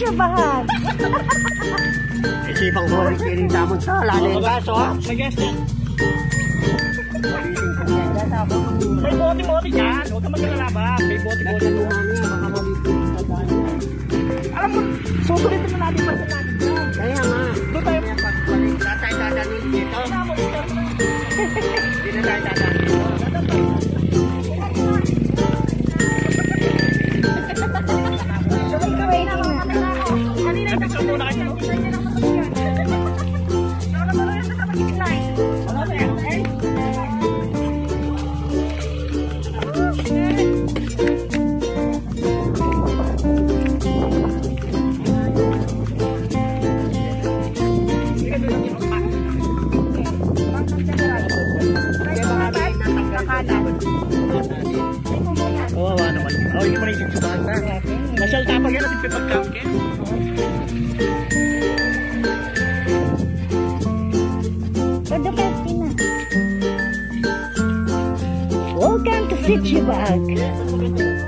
Sityabahan. Isipang ko rin kinintamon sa lalim gaso ha. May gas yan. May bote-bote dyan. Huwag ka maglalaba. May bote-bote dyan. Alam mo, susulitin na natin pa sa natin dyan. Kaya nga. Doon tayo. Tatay dadanin dito. Hindi na tayo dadanin dito. Kawawa naman. Oh, hindi mo na isip sa bata. Masyal tapag yan natin pipagkangke. Welcome to Sityabahan. Yan mo rin, baliw.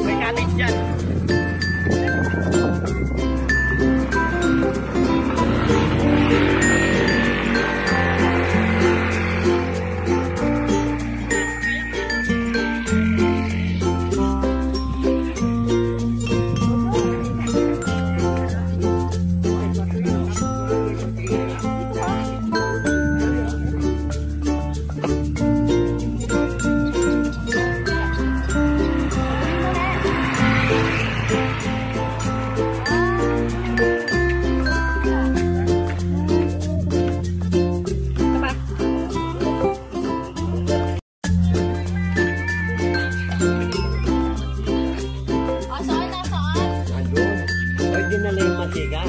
May cottage dyan.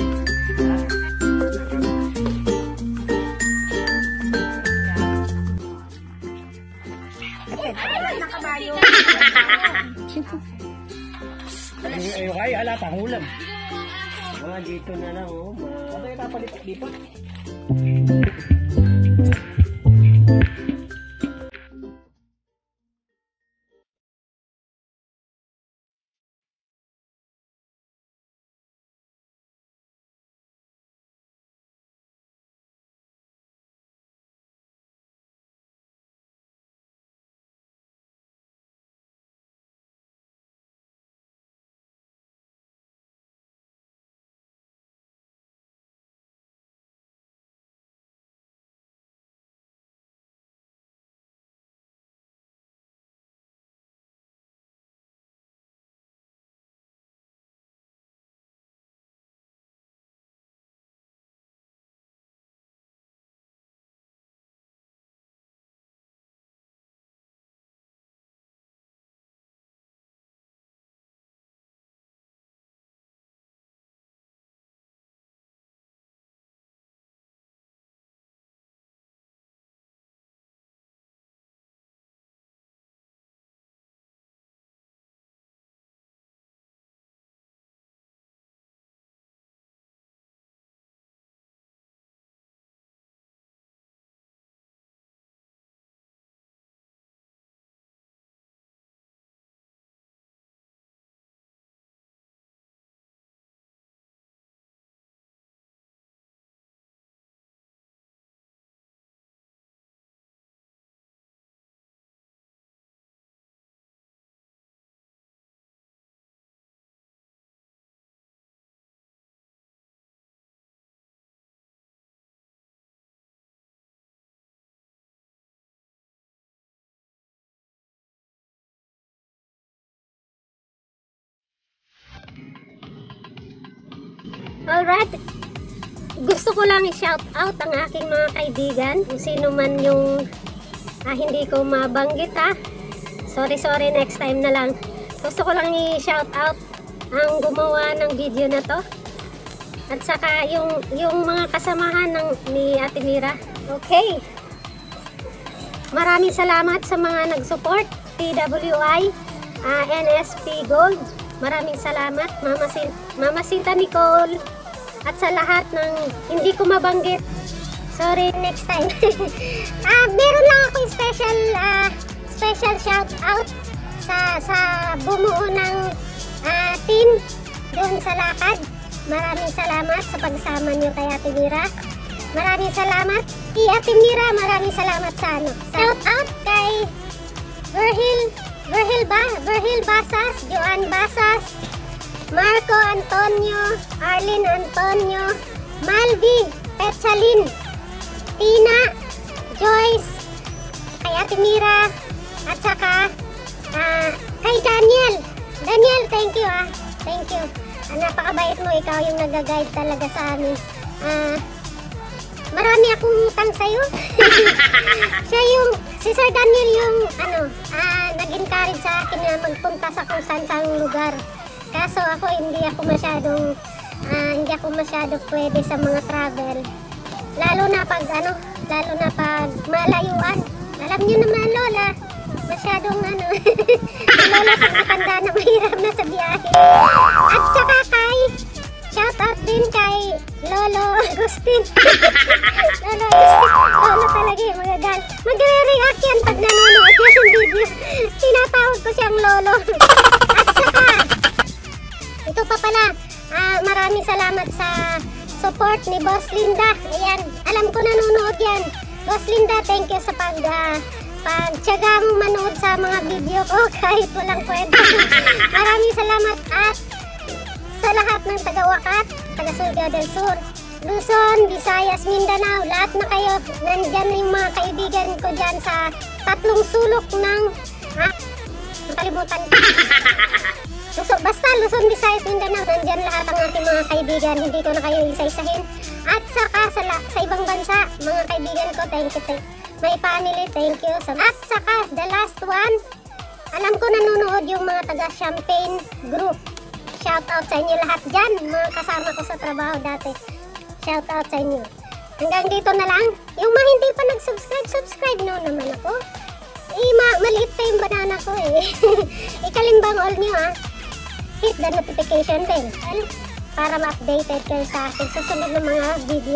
Ay, ala, pangulam. Mga dito na lang, oh. Sabay ka palipat-lipat. Alright, gusto ko lang i-shout out ang aking mga kaibigan, kung sino man yung hindi ko mabanggit sorry next time na lang. Gusto ko lang i-shout out ang gumawa ng video na to, at saka yung mga kasamahan ni Ate Mira. Okay, maraming salamat sa mga nag-support, TWI, NSP Gold, maraming salamat, Mama Sinta Nicole, at sa lahat ng hindi ko mabanggit, sorry, next time. Meron lang akong special shout out sa bumuo ng team doon sa lakad. Maraming salamat sa pagsama niyo kay Ate Mira. Maraming salamat kay Ate Mira. Maraming salamat sa shout out kay Verhil Basas, Joan Basas, Marco Antonio, Arlene Antonio, Malvig, Petchalin, Tina, Joyce, kay Ate Mira, at saka kay Daniel. Daniel, thank you Thank you. Napakabait mo, ikaw yung nag-guide talaga sa amin. Marami akong utang sa'yo. Siya yung, si Sir Daniel yung, nag-encourage sa akin na magpunta sa kung saan lugar. Kaso ako, hindi ako masyado pwede sa mga travel. Lalo na pag malayuan. Alam niyo naman, Lola, masyadong Lola pag matanda na mahirap na sa biyahe. At saka shout out din kay Lolo Agustin. Lolo talaga yung magagal. Magre-react yan pag nanonood yan ng video. Tinatawag ko siyang Lolo. At saka, ito pa pala, maraming salamat sa support ni Boss Linda. Ayan, alam ko nanonood yan. Boss Linda, thank you sa pagtiyaga mong manood sa mga video ko kahit walang kwenta. Maraming salamat at sa lahat ng taga-Wakat, taga-Surigao del Sur, Luzon, Visayas, Mindanao, lahat na kayo, nandyan yung mga kaibigan ko dyan sa tatlong sulok ng, nakalimutan ko. Basta Luzon, Visayas, Mindanao, nandyan lahat ang aking mga kaibigan, hindi ko na kayo isa-isahin. At saka sa ibang bansa, mga kaibigan ko, thank you. My family, thank you. At saka, the last one, alam ko nanonood yung mga taga-Champagne group. Shout out sa inyo lahat dyan, mga kasama ko sa trabaho dati. Shout out sa inyo. Hanggang dito na lang. Yung mga hindi pa subscribe no naman ako. Maliit pa yung banana ko Ikalimbang all nyo Hit the notification bell para ma-updated kayo sa akin sa sunod ng mga video.